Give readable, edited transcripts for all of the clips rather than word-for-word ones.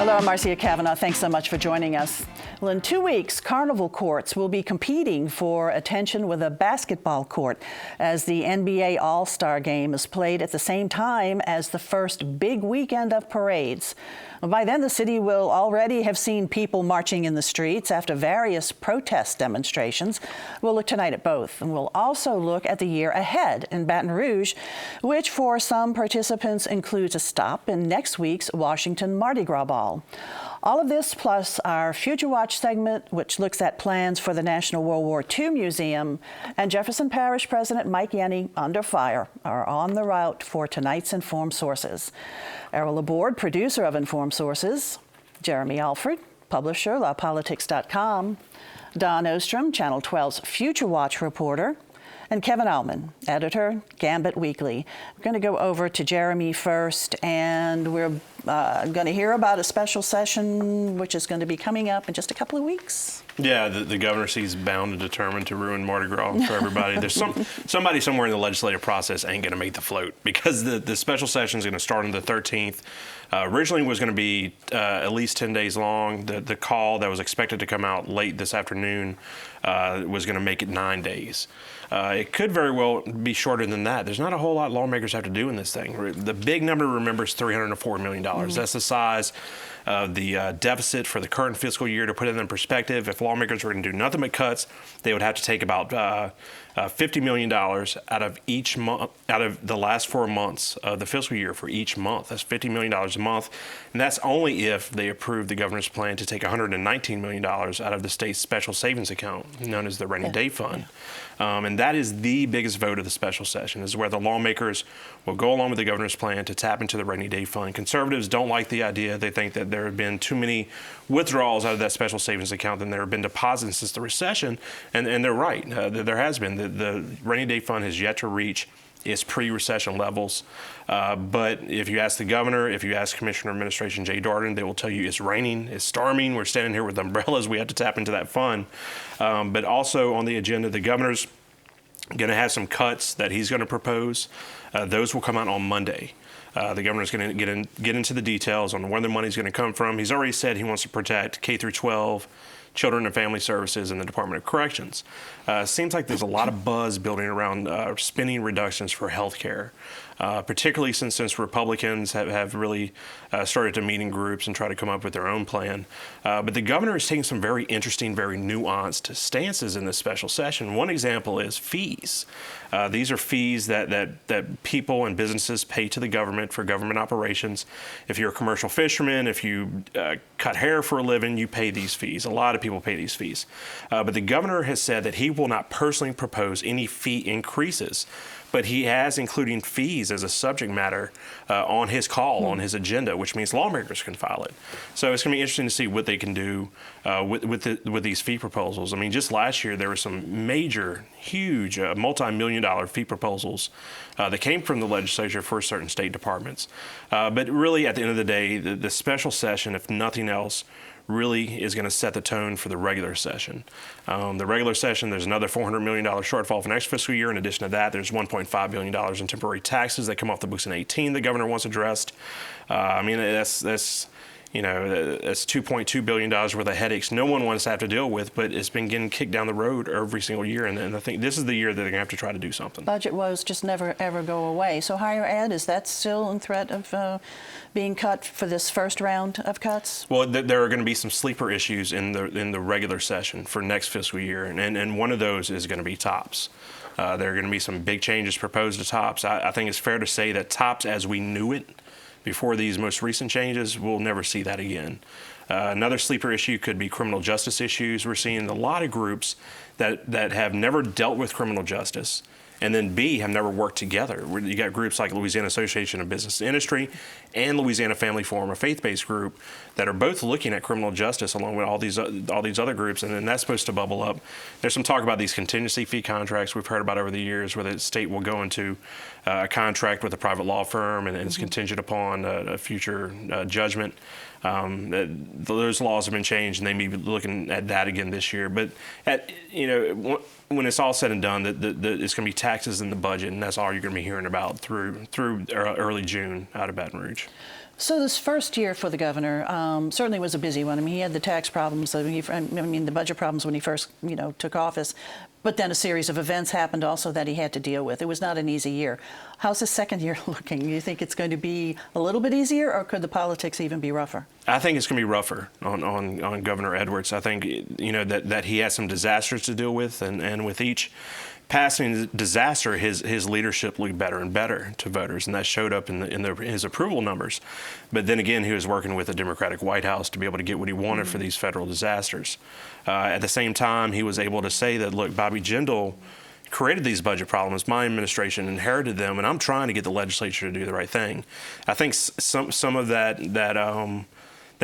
Hello, I'm Marcia Cavanaugh. Thanks so much for joining us. Well, in 2 weeks, carnival courts will be competing for attention with a basketball court as the NBA All-Star Game is played at the same time as the first big weekend of parades. By then, the city will already have seen people marching in the streets after various protest demonstrations. We'll look tonight at both, and we'll also look at the year ahead in Baton Rouge, which for some participants includes a stop in next week's Washington Mardi Gras Ball. All of this plus our Future Watch segment, which looks at plans for the National World War II Museum, and Jefferson Parish President Mike Yenny, under fire, are on the route for tonight's Informed Sources. ERROL LABORDE, producer of Informed Sources, Jeremy Alfred, publisher, LaPolitics.com, Don Ostrom, Channel 12's Future Watch reporter, and Kevin Allman, editor, Gambit Weekly. We're going to go over to Jeremy first, and we're going to hear about a special session which is going to be coming up in just a couple of weeks. Yeah, the governor seems bound and determined to ruin Mardi Gras for everybody. There's somebody somewhere in the legislative process ain't going to make the float because the special session is going to start on the 13th. Originally was going to be at least 10 days long. The call that was expected to come out late this afternoon was going to make it 9 days. It could very well be shorter than that. There's not a whole lot lawmakers have to do in this thing. The big number, remember, is $304 million. That's the size of the deficit for the current fiscal year. To put it in perspective, if lawmakers were going to do nothing but cuts, they would have to take about $50 million out of each month, out of the last 4 months of the fiscal year for each month. That's $50 million a month, and that's only if they approve the governor's plan to take $119 million out of the state's special savings account, known as the Rainy Day Fund. And that is the biggest vote of the special session, is where the lawmakers will go along with the governor's plan to tap into the Rainy Day Fund. Conservatives don't like the idea. They think that there have been too many withdrawals out of that special savings account than there have been deposits since the recession, and they're right. There has been. The Rainy Day Fund has yet to reach its pre-recession levels. But if you ask the governor, if you ask Commissioner of Administration Jay Darden, they will tell you it's raining, it's storming, we're standing here with umbrellas, we have to tap into that fund. But also on the agenda, the governor's going to have some cuts that he's going to propose. Those will come out on Monday. The governor's going to get into the details on where the money's going to come from. He's already said he wants to protect K through 12, Children and Family Services, and the Department of Corrections. Seems like there's a lot of buzz building around spending reductions for health care, particularly since Republicans have really started to meet in groups and try to come up with their own plan. But the governor is taking some very interesting, very nuanced stances in this special session. One example is fees. These are fees that people and businesses pay to the government for government operations. If you're a commercial fisherman, if you cut hair for a living, you pay these fees. A lot of people pay these fees. But the governor has said that he will not personally propose any fee increases, but he has including fees as a subject matter on his call, on his agenda, which means lawmakers can file it. So it's going to be interesting to see what they can do with these fee proposals. I mean, just last year there were some major, huge, multi-million-dollar fee proposals that came from the legislature for certain state departments. But really, at the end of the day, the special session, if nothing else, really is going to set the tone for the regular session. The regular session, there's another $400 million shortfall for next fiscal year. In addition to that, there's $1.5 billion in temporary taxes that come off the books in 2018 the governor wants addressed. I mean, that's $2.2 billion worth of headaches no one wants to have to deal with, but it's been getting kicked down the road every single year, and I think this is the year that they're going to have to try to do something. Budget woes just never, ever go away. So higher ed, is that still in threat of being cut for this first round of cuts? Well, there are going to be some sleeper issues in the regular session for next fiscal year, and one of those is going to be TOPS. There are going to be some big changes proposed to TOPS. I think it's fair to say that TOPS, as we knew it before these most recent changes, we'll never see that again. Another sleeper issue could be criminal justice issues. We're seeing a lot of groups that have never dealt with criminal justice, and then B, have never worked together. You got groups like Louisiana Association of Business and Industry and Louisiana Family Forum, a faith-based group, that are both looking at criminal justice along with all these other groups, and then that's supposed to bubble up. There's some talk about these contingency fee contracts we've heard about over the years, where the state will go into a contract with a private law firm, and it's contingent upon a future judgment. Those laws have been changed, and they may be looking at that again this year. But when it's all said and done, it's going to be taxes in the budget, and that's all you're going to be hearing about through early June out of Baton Rouge. So this first year for the governor certainly was a busy one. I mean, he had the tax problems, the budget problems when he first, took office, but then a series of events happened also that he had to deal with. It was not an easy year. How's his second year looking? Do you think it's going to be a little bit easier, or could the politics even be rougher? I think it's going to be rougher on Governor Edwards. I think, that he has some disasters to deal with, and with each passing disaster, his leadership looked better and better to voters, and that showed up in his approval numbers. But then again, he was working with a Democratic White House to be able to get what he wanted for these federal disasters. At the same time, he was able to say that, look, Bobby Jindal created these budget problems. My administration inherited them, and I'm trying to get the legislature to do the right thing. I think some of that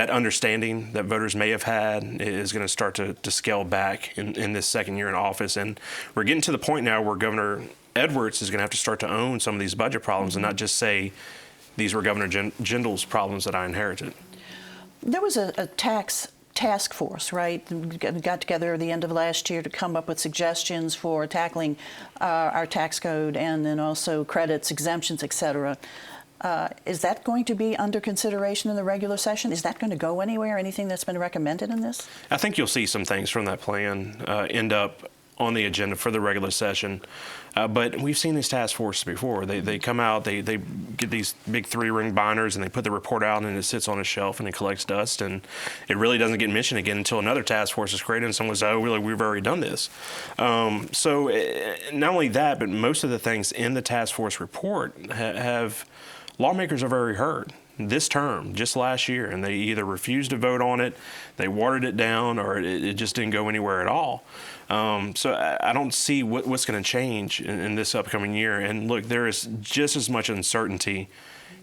understanding that voters may have had is going to start to scale back in this second year in office. And we're getting to the point now where Governor Edwards is going to have to start to own some of these budget problems and not just say, these were Governor Jindal's problems that I inherited. There was a tax task force, right? Got together at the end of last year to come up with suggestions for tackling our tax code, and then also credits, exemptions, et cetera. Is that going to be under consideration in the regular session? Is that going to go anywhere? Anything that's been recommended in this? I think you'll see some things from that plan end up on the agenda for the regular session. But we've seen these task forces before. They come out, they get these big 3-ring binders, and they put the report out, and it sits on a shelf, and it collects dust, and it really doesn't get mentioned again until another task force is created, and someone says, oh, really, we've already done this. So not only that, but most of the things in the task force report have lawmakers have already heard this term, just last year, and they either refused to vote on it, they watered it down, or it just didn't go anywhere at all. So I don't see what's going to change in this upcoming year. And look, there is just as much uncertainty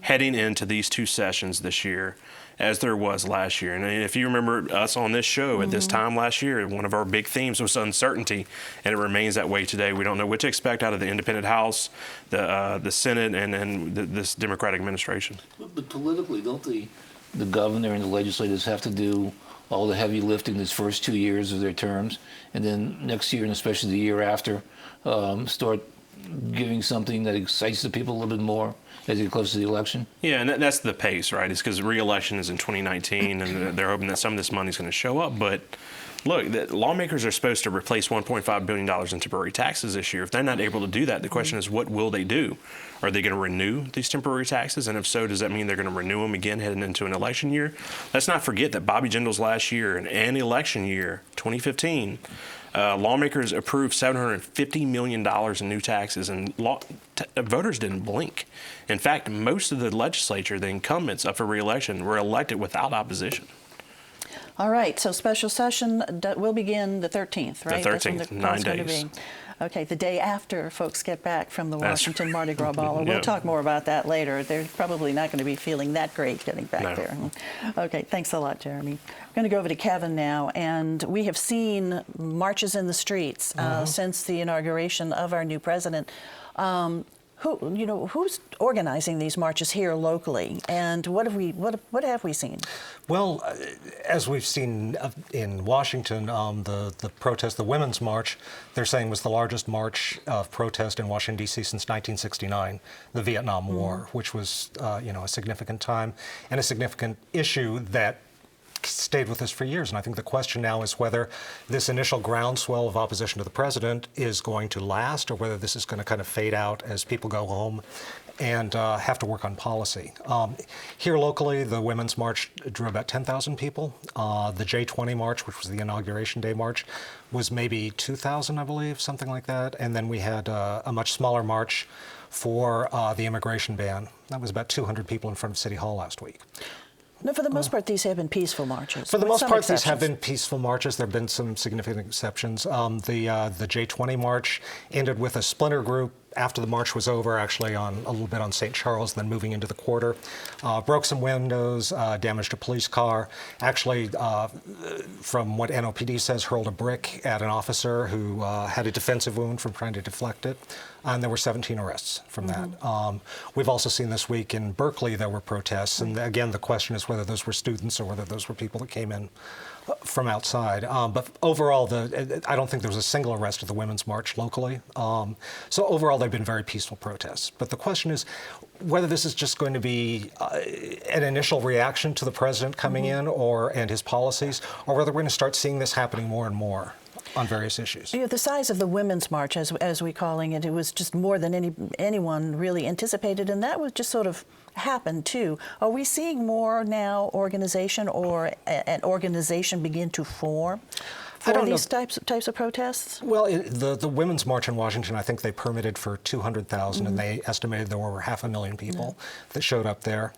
heading into these two sessions this year as there was last year. And if you remember us on this show at this time last year, one of our big themes was uncertainty, and it remains that way today. We don't know what to expect out of the independent House, the Senate, and this Democratic administration. But politically, don't the governor and the legislators have to do all the heavy lifting these first 2 years of their terms, and then next year, and especially the year after, start giving something that excites the people a little bit more as you get close to the election? Yeah, and that's the pace, right? It's because re-election is in 2019, and they're hoping that some of this money is going to show up. But look, the lawmakers are supposed to replace $1.5 billion in temporary taxes this year. If they're not able to do that, the question is, what will they do? Are they going to renew these temporary taxes? And if so, does that mean they're going to renew them again heading into an election year? Let's not forget that Bobby Jindal's last year and election year, 2015, lawmakers approved $750 million in new taxes, and voters didn't blink. In fact, most of the legislature, the incumbents up for re-election, were elected without opposition. All right, so special session will begin the 13th, right? The 13th, 9 days. Okay, the day after folks get back from the Washington Mardi Gras Ball. Yeah. We'll talk more about that later. They're probably not going to be feeling that great getting back there. Okay, thanks a lot, Jeremy. I'm going to go over to Kevin now, and we have seen marches in the streets since the inauguration of our new president. Who's organizing these marches here locally, and what have we seen? Well, as we've seen in Washington, the protest, the Women's March, they're saying was the largest march of protest in Washington, D.C. since 1969, the Vietnam War, which was, a significant time and a significant issue that stayed with us for years. And I think the question now is whether this initial groundswell of opposition to the president is going to last, or whether this is going to kind of fade out as people go home and have to work on policy. Here locally, the Women's March drew about 10,000 people. The J20 March, which was the Inauguration Day March, was maybe 2,000, I believe, something like that. And then we had a much smaller march for the immigration ban. That was about 200 people in front of City Hall last week. No, for the most part, these have been peaceful marches. For the most part, these have been peaceful marches. There have been some significant exceptions. The J20 March ended with a splinter group after the march was over, actually a little bit on St. Charles, then moving into the quarter. Broke some windows, damaged a police car. Actually, from what NOPD says, hurled a brick at an officer who had a defensive wound from trying to deflect it. and there were 17 arrests from that. We've also seen this week in Berkeley there were protests, and again the question is whether those were students or whether those were people that came in from outside. But overall, I don't think there was a single arrest at the Women's March locally. So overall, they've been very peaceful protests. But the question is whether this is just going to be an initial reaction to the president coming in and his policies, or whether we're going to start seeing this happening more and more on various issues. Yeah, the size of the Women's March, as we're calling it, it was just more than anyone really anticipated, and that was just sort of happened too. Are we seeing more now organization or an organization begin to form for these types of protests? Well, the Women's March in Washington, I think they permitted for 200,000, and they estimated there were over 500,000 people that showed up there.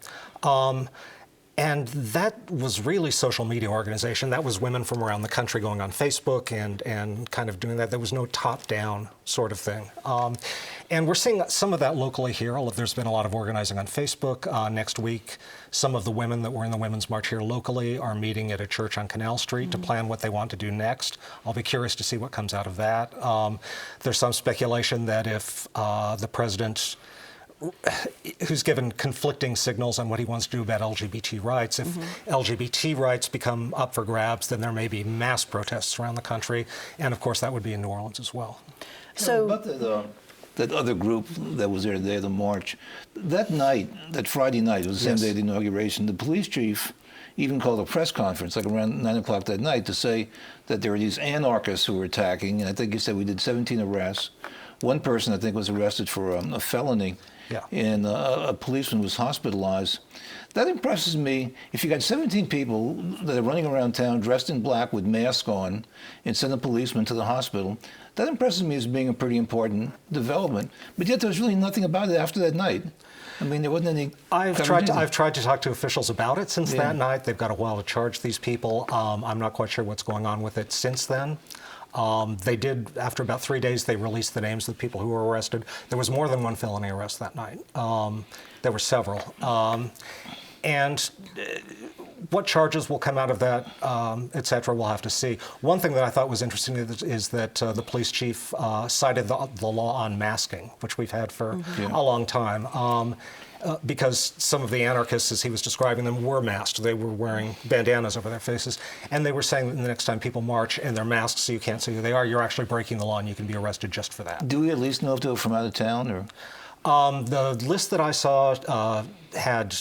And that was really social media organization. That was women from around the country going on Facebook and kind of doing that. There was no top-down sort of thing. And we're seeing some of that locally here. There's been a lot of organizing on Facebook. Next week, some of the women that were in the Women's March here locally are meeting at a church on Canal Street to plan what they want to do next. I'll be curious to see what comes out of that. There's some speculation that if the president, who's given conflicting signals on what he wants to do about LGBT rights. If LGBT rights become up for grabs, then there may be mass protests around the country, and of course that would be in New Orleans as well. So about that other group that was there today, the march, that night, that Friday night, it was the same day of the inauguration, the police chief even called a press conference, like around 9 o'clock that night, to say that there were these anarchists who were attacking, and I think he said we did 17 arrests. One person, I think, was arrested for a felony. Yeah. And a policeman was hospitalized. That impresses me. If you got 17 people that are running around town dressed in black with masks on and send a policeman to the hospital, that impresses me as being a pretty important development. But yet there was really nothing about it after that night. I mean, there wasn't any. I've tried to talk to officials about it since that night. They've got a while to charge these people. I'm not quite sure what's going on with it since then. They did, after about 3 days, they released the names of the people who were arrested. There was more than one felony arrest that night. There were several. And what charges will come out of that, et cetera, we'll have to see. One thing that I thought was interesting is that the police chief cited the law on masking, which we've had for a long time. Because some of the anarchists, as he was describing them, were masked. They were wearing bandanas over their faces. And they were saying that the next time people march and they're masked so you can't see who they are, you're actually breaking the law and you can be arrested just for that. Do we at least know if they were from out of town? Or the list that I saw had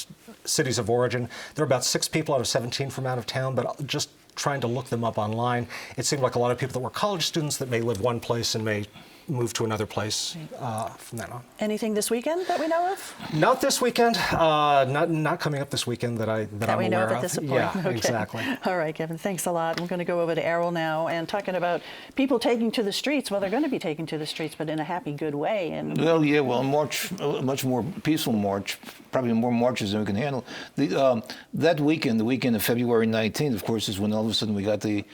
cities of origin. There were about 6 people out of 17 from out of town, but just trying to look them up online, it seemed like a lot of people that were college students that may live one place and may move to another place from then on. Anything this weekend that we know of? Not this weekend. Not coming up this weekend that I'm aware of. We know of at this point. Yeah, okay. Exactly. All right, Kevin, thanks a lot. We're going to go over to ERROL now and talking about people taking to the streets. Well, they're going to be taking to the streets, but in a happy, good way. And a march, a much more peaceful march, probably more marches than we can handle. That weekend, the weekend of February 19th, of course, is when all of a sudden we got the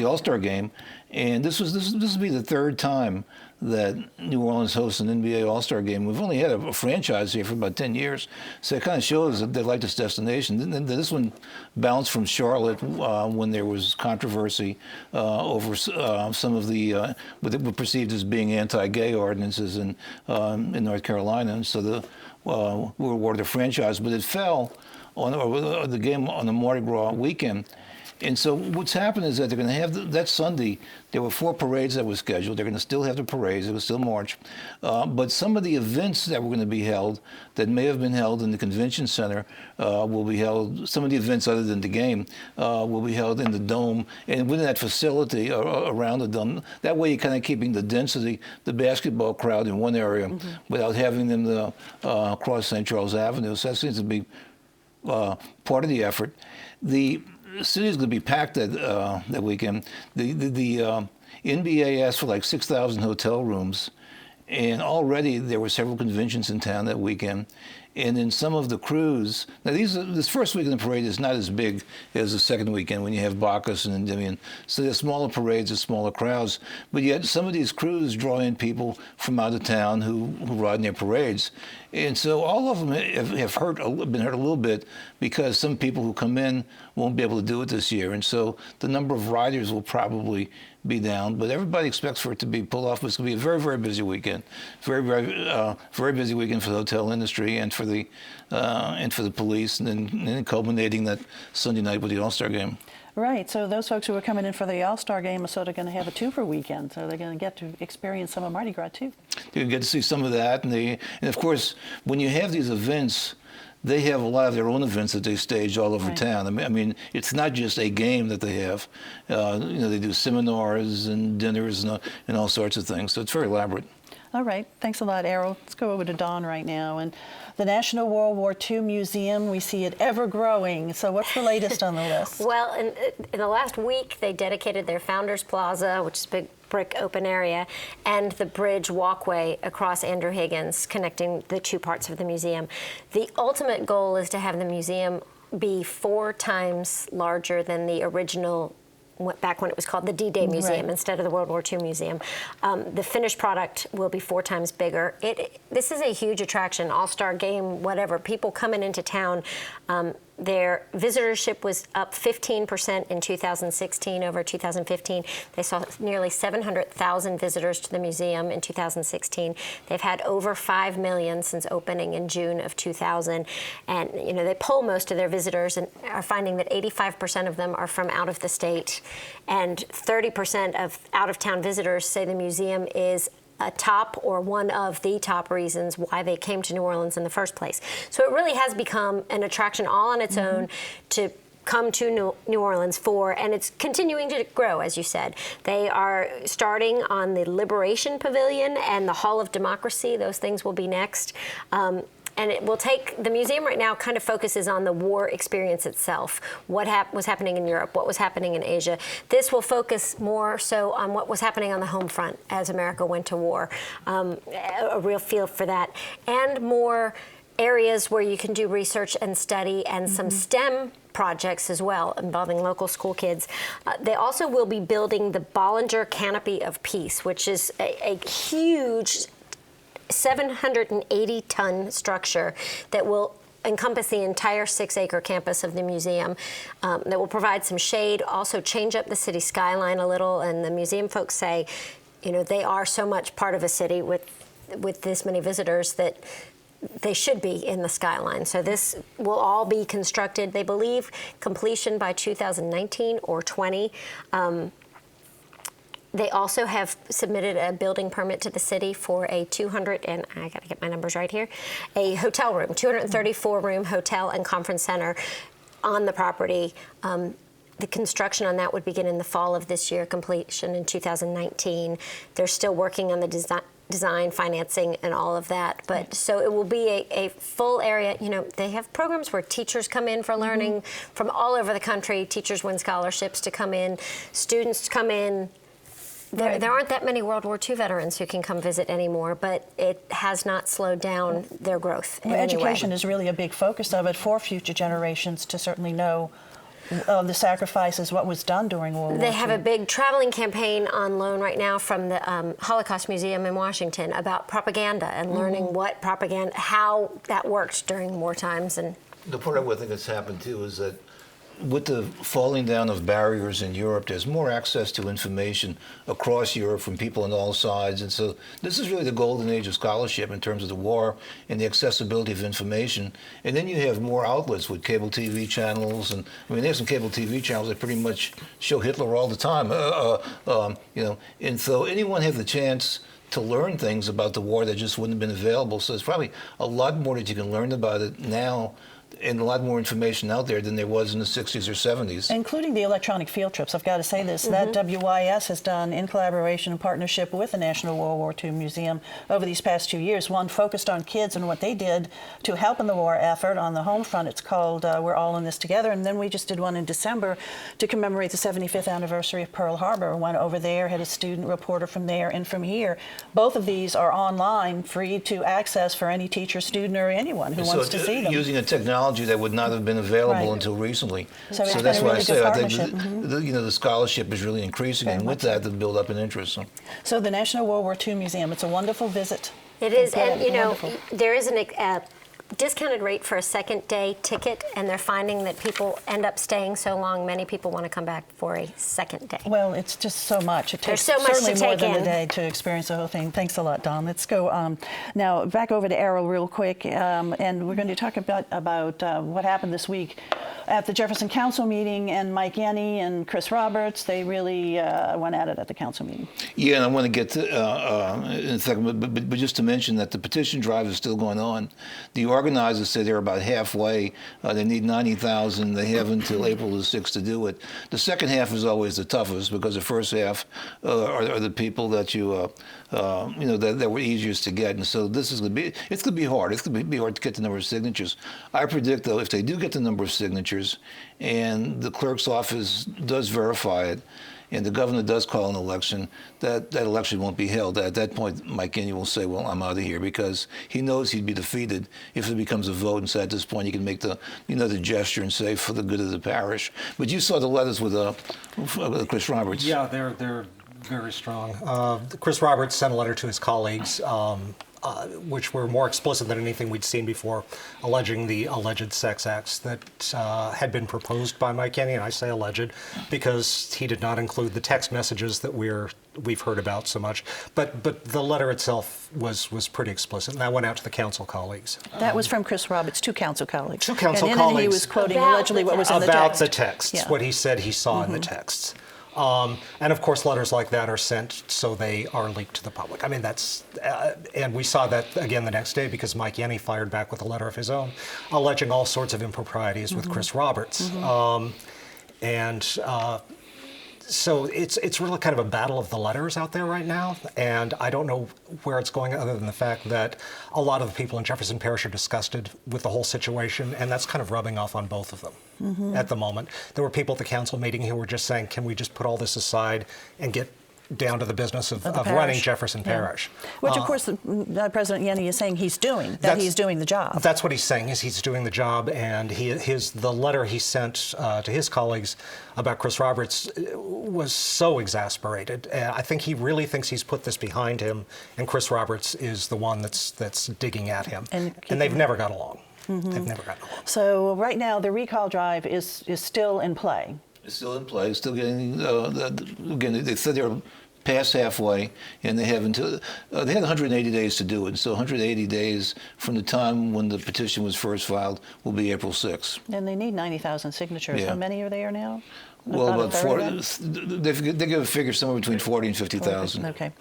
All-Star game, and this will be the third time that New Orleans hosts an NBA All-Star game. We've only had a franchise here for about 10 years, so it kind of shows that they like this destination. This one bounced from Charlotte when there was controversy over some of the what were perceived as being anti-gay ordinances in North Carolina, and so we were awarded a franchise, but it fell on the game on the Mardi Gras weekend. And so what's happened is that they're going to have that Sunday. There were 4 parades that were scheduled. They're going to still have the parades. It was still March. But some of the events that were going to be held that may have been held in the convention center will be held. Some of the events other than the game will be held in the dome and within that facility around the dome. That way you're kind of keeping the density, the basketball crowd in one area without having them cross St. Charles Avenue. So that seems to be part of the effort. The city is going to be packed that weekend. The NBA asked for like 6,000 hotel rooms, and already there were several conventions in town that weekend. And in some of the crews, now this first weekend of the parade is not as big as the second weekend when you have Bacchus and Endymion. So they're smaller parades, they're smaller crowds. But yet some of these crews draw in people from out of town who ride in their parades. And so all of them have been hurt a little bit because some people who come in won't be able to do it this year. And so the number of riders will probably be down, but everybody expects for it to be pulled off. It's going to be a very, very busy weekend. Very, very busy weekend for the hotel industry and for the police, and then culminating that Sunday night with the All-Star game. Right, so those folks who are coming in for the All-Star game are sort of going to have a twofer weekend, so they're going to get to experience some of Mardi Gras too. You get to see some of that, and of course, when you have these events, they have a lot of their own events that they stage all over town. I mean, it's not just a game that they have. They do seminars and dinners and all sorts of things. So it's very elaborate. All right, thanks a lot, Errol. Let's go over to Dawn right now. And the National World War II Museum, we see it ever growing. So what's the latest on the list? Well, in the last week, they dedicated their Founders Plaza, which is a big brick open area, and the bridge walkway across Andrew Higgins, connecting the two parts of the museum. The ultimate goal is to have the museum be 4 times larger than the original, back when it was called the D-Day Museum instead of the World War II Museum. The finished product will be 4 times bigger. This is a huge attraction, all-star game, whatever. People coming into town, their visitorship was up 15% in 2016 over 2015. They saw nearly 700,000 visitors to the museum in 2016. They've had over 5 million since opening in June of 2000. And they poll most of their visitors and are finding that 85% of them are from out of the state, and 30% of out-of-town visitors say the museum is a top or one of the top reasons why they came to New Orleans in the first place. So it really has become an attraction all on its own to come to New Orleans for, and it's continuing to grow, as you said. They are starting on the Liberation Pavilion and the Hall of Democracy. Those things will be next. And it will take, the museum right now kind of focuses on the war experience itself, what was happening in Europe, what was happening in Asia. This will focus more so on what was happening on the home front as America went to war, a real feel for that, and more areas where you can do research and study, and some STEM projects as well involving local school kids. They also will be building the Bollinger Canopy of Peace, which is a huge 780-ton structure that will encompass the entire 6-acre campus of the museum, that will provide some shade, also change up the city skyline a little. And the museum folks say, they are so much part of a city with this many visitors that they should be in the skyline. So this will all be constructed, they believe, completion by 2019 or 20. They also have submitted a building permit to the city for a 200, and I got to get my numbers right here, a hotel room, 234-room hotel and conference center on the property. The construction on that would begin in the fall of this year, completion in 2019. They're still working on the design, financing, and all of that. But so it will be a full area. They have programs where teachers come in for learning from all over the country. Teachers win scholarships to come in. Students come in. There aren't that many World War II veterans who can come visit anymore, but it has not slowed down their growth in any way. Education is really a big focus of it for future generations to certainly know the sacrifices, what was done during World War II. They have a big traveling campaign on loan right now from the Holocaust Museum in Washington about propaganda and learning what propaganda, how that worked during war times. And the part of what I think that's happened too is that with the falling down of barriers in Europe, there's more access to information across Europe from people on all sides. And so this is really the golden age of scholarship in terms of the war and the accessibility of information. And then you have more outlets with cable TV channels. And there's some cable TV channels that pretty much show Hitler all the time. And so anyone has the chance to learn things about the war that just wouldn't have been available. So there's probably a lot more that you can learn about it now and a lot more information out there than there was in the 60s or 70s. Including the electronic field trips. I've got to say this, that WIS has done in collaboration and partnership with the National World War II Museum over these past 2 years. One focused on kids and what they did to help in the war effort on the home front. It's called We're All in This Together. And then we just did one in December to commemorate the 75th anniversary of Pearl Harbor. Went over there, had a student reporter from there and from here. Both of these are online, free to access for any teacher, student, or anyone who wants to see them. Using a technology that would not have been available until recently. So that's why I say I think the scholarship is really increasing, and with that, the build up in interest. So the National World War II Museum, it's a wonderful visit. It is, and there is a discounted rate for a second day ticket, and they're finding that people end up staying so long, many people want to come back for a second day. Well, it's just so much. It takes so much certainly to more take than in. a day to experience the whole thing. Thanks a lot, Don. Let's go now back over to ERROL real quick, and we're going to talk about what happened this week at the Jefferson Council meeting, and Mike Yenny and Chris Roberts, they really went at it at the council meeting. Yeah, and I want to get to in a second, but just to mention that the petition drive is still going on. The organizers say they're about halfway. They need 90,000. They have until April the 6th to do it. The second half is always the toughest because the first half are the people that that were easiest to get. And so it's going to be hard. It's going to be hard to get the number of signatures. I predict, though, if they do get the number of signatures and the clerk's office does verify it, and the governor does call an election, that election won't be held. At that point, Mike Yenny will say, well, I'm out of here, because he knows he'd be defeated if it becomes a vote. And so at this point, he can make the gesture and say, for the good of the parish. But you saw the letters with Chris Roberts. Yeah, they're very strong. Chris Roberts sent a letter to his colleagues, which were more explicit than anything we'd seen before, alleging the alleged sex acts that had been proposed by Mike Yenny, and I say alleged because he did not include the text messages that we've heard about so much. But the letter itself was pretty explicit, and that went out to the council colleagues. That was from Chris Roberts, two council colleagues. Two council and colleagues. He was quoting About allegedly what was in the text. About the texts, Yeah. what he said he saw in the texts. And of course, letters like that are sent so they are leaked to the public. I mean, that's, and we saw that again the next day because Mike Yenny fired back with a letter of his own, alleging all sorts of improprieties with Chris Roberts. So it's really kind of a battle of the letters out there right now, and I don't know where it's going other than the fact that a lot of the people in Jefferson Parish are disgusted with the whole situation, and that's kind of rubbing off on both of them at the moment. There were people at the council meeting who were just saying, can we just put all this aside and get down to the business of running Jefferson Parish. Which, of course, President Yenny is saying he's doing, that he's doing the job. That's what he's saying, is he's doing the job, and the letter he sent to his colleagues about Chris Roberts was so exasperated. I think he really thinks he's put this behind him, and Chris Roberts is the one that's digging at him. And they've never got along. They've never gotten along. So right now, the recall drive is still in play. It's still in play, still getting, again, they said they're past halfway, and they have until, they had 180 days to do it. So 180 days from the time when the petition was first filed will be April 6th. And they need 90,000 signatures. Yeah. How many are there now? Well, about 40, they give a figure somewhere between 40 and 50,000. Okay.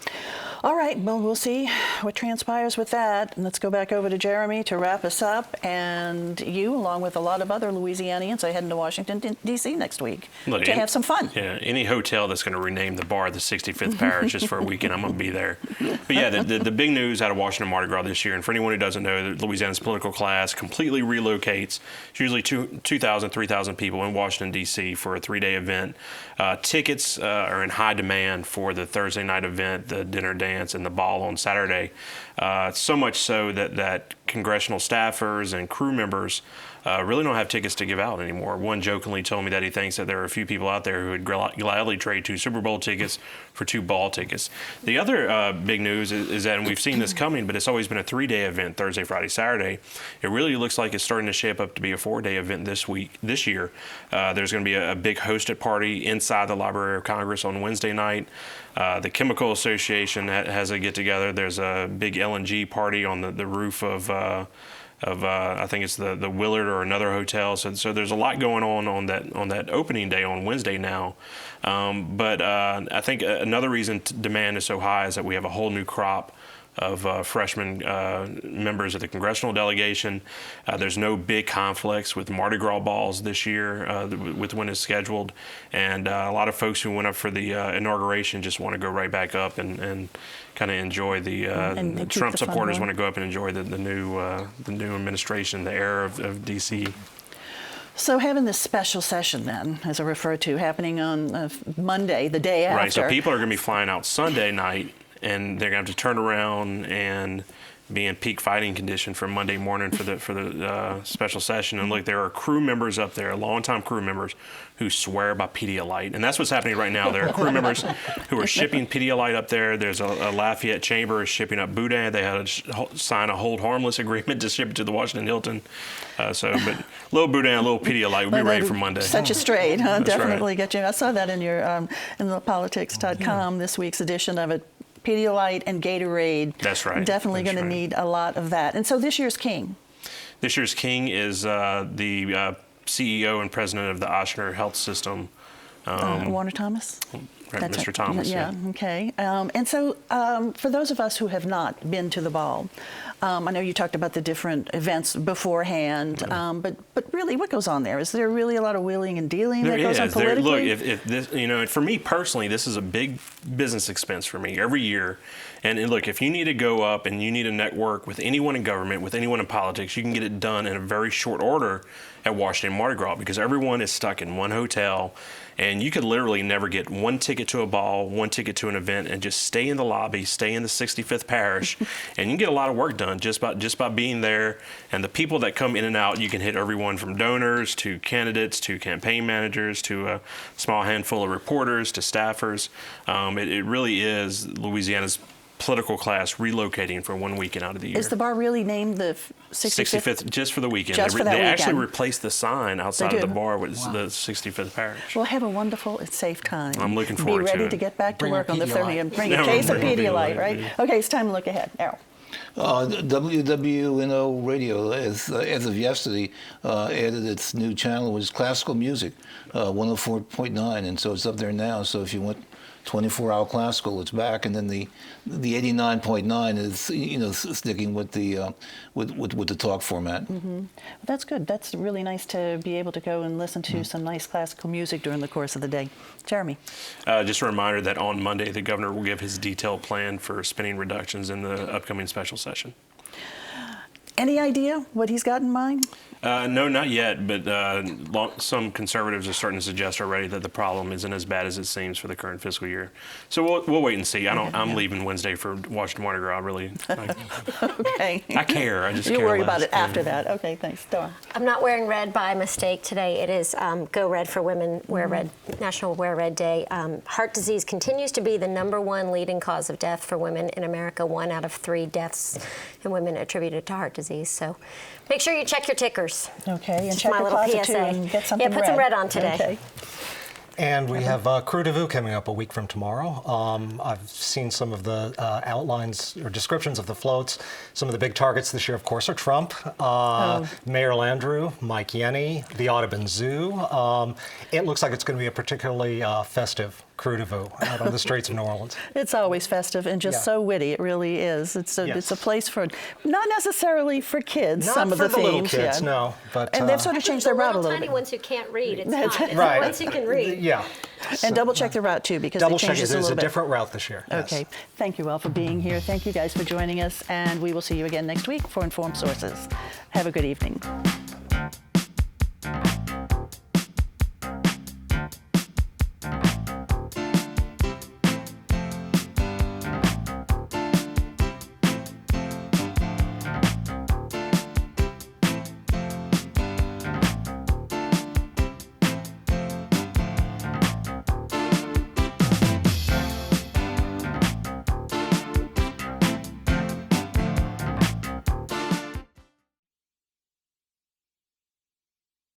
All right, well, we'll see what transpires with that. And let's go back over to Jeremy to wrap us up. And you, along with a lot of other Louisianians, are heading to Washington, D.C. next week to have some fun. Yeah, any hotel that's going to rename the bar the 65th Parish just for a weekend, I'm going to be there. But yeah, the big news out of Washington Mardi Gras this year, and for anyone who doesn't know, Louisiana's political class completely relocates. It's usually 2,000, 3,000 people in Washington, D.C. for a 3-day event. Tickets are in high demand for the Thursday night event, the dinner dance, and the ball on Saturday. So much so that congressional staffers and crew members really don't have tickets to give out anymore. One jokingly told me that he thinks that there are a few people out there who would gladly trade 2 Super Bowl tickets for 2 ball tickets. The other big news is that, and we've seen this coming, but it's always been a 3-day event, Thursday, Friday, Saturday. It really looks like it's starting to shape up to be a 4-day event this year. There's going to be a big hosted party inside the Library of Congress on Wednesday night. The Chemical Association has a get-together. There's a big LNG party on the roof of I think it's the Willard or another hotel. So there's a lot going on that opening day on Wednesday now. But I think another reason demand is so high is that we have a whole new crop freshman members of the congressional delegation. There's no big conflicts with Mardi Gras balls this year with when it's scheduled. And a lot of folks who went up for the inauguration just want to go right back up and kind of enjoy the Trump supporters want to go up and enjoy the new administration, the era of D.C. So having this special session then, as I referred to, happening on Monday, the day after. Right, so people are going to be flying out Sunday night, and they're going to have to turn around and be in peak fighting condition for Monday morning for the special session. And look, there are crew members up there, longtime crew members, who swear by Pedialyte. And that's what's happening right now. There are crew members who are shipping Pedialyte up there. There's a Lafayette Chamber is shipping up Boudin. They had to sign a hold harmless agreement to ship it to the Washington Hilton. But little Boudin, a little Pedialyte, we'll be ready for Monday. Set you straight, huh? That's Definitely right. get you. I saw that in your in the politics.com this week's edition of it. Pedialyte and Gatorade. That's right. Definitely going to need a lot of that. And so this year's king. This year's king is the CEO and president of the Ochsner Health System. Warner Thomas? Right, Mr. Thomas. Yeah, okay. And so for those of us who have not been to the ball, I know you talked about the different events beforehand, but really, what goes on there? Is there really a lot of wheeling and dealing that goes on politically? Look, if this, for me personally, this is a big business expense for me every year. And look, if you need to go up and you need to network with anyone in government, with anyone in politics, you can get it done in a very short order at Washington Mardi Gras because everyone is stuck in one hotel. And you could literally never get one ticket to a ball, one ticket to an event, and just stay in the lobby, stay in the 65th parish, and you can get a lot of work done just by being there. And the people that come in and out, you can hit everyone from donors to candidates to campaign managers to a small handful of reporters to staffers. It really is Louisiana's political class relocating for 1 weekend out of the year. Is the bar really named the 65th? Just for the weekend. Just for that weekend. Actually replaced the sign outside of the bar with the 65th parish. Well, have a wonderful and safe time. I'm looking forward to it. Be ready to get back to work on the 30th. Bring a Yeah, case of bring Pedialyte, Pedialyte, right? yeah. Okay, it's time to look ahead. Errol. WWNO Radio, as of yesterday, added its new channel, was classical music, 104.9, and so it's up there now. So if you want 24-hour classical, it's back, and then the 89.9 is sticking with the talk format. Mm-hmm. Well, that's good. That's really nice to be able to go and listen to some nice classical music during the course of the day. Jeremy. Just a reminder that on Monday the governor will give his detailed plan for spending reductions in the upcoming special session. Any idea what he's got in mind? No, not yet, but some conservatives are starting to suggest already that the problem isn't as bad as it seems for the current fiscal year. So we'll wait and see. I'm leaving Wednesday for Washington Mardi Gras. Okay. I care. I just You care worry less. about it after that. Okay, thanks. Dawn. I'm not wearing red by mistake today. It is Go Red for Women, Wear Red, National Wear Red Day. Heart disease continues to be the #1 leading cause of death for women in America. 1 out of 3 deaths in women attributed to heart disease. So make sure you check your tickers. Okay, and Just check my your little closet PSA. too and get something put some red on today. Okay. And we have Crew de Vue coming up a week from tomorrow. I've seen some of the outlines or descriptions of the floats. Some of the big targets this year, of course, are Trump, Mayor Landrieu, Mike Yenny, the Audubon Zoo. It looks like it's going to be a particularly festive Crew de Vue out on the streets of New Orleans. It's always festive and just so witty. It really is. It's a place for, not necessarily for kids, Not some of for the the little themes. kids, no. But, and they've sort of changed their route a little tiny bit. ones who can't read. It's That's not. It's right. the ones who can read. Yeah. And double check the route too, because Double it check changes it. a There's little a bit. different route this year. Yes. Okay. Thank you all for being here. Thank you guys for joining us, and we will see you again next week for Informed Sources. Have a good evening.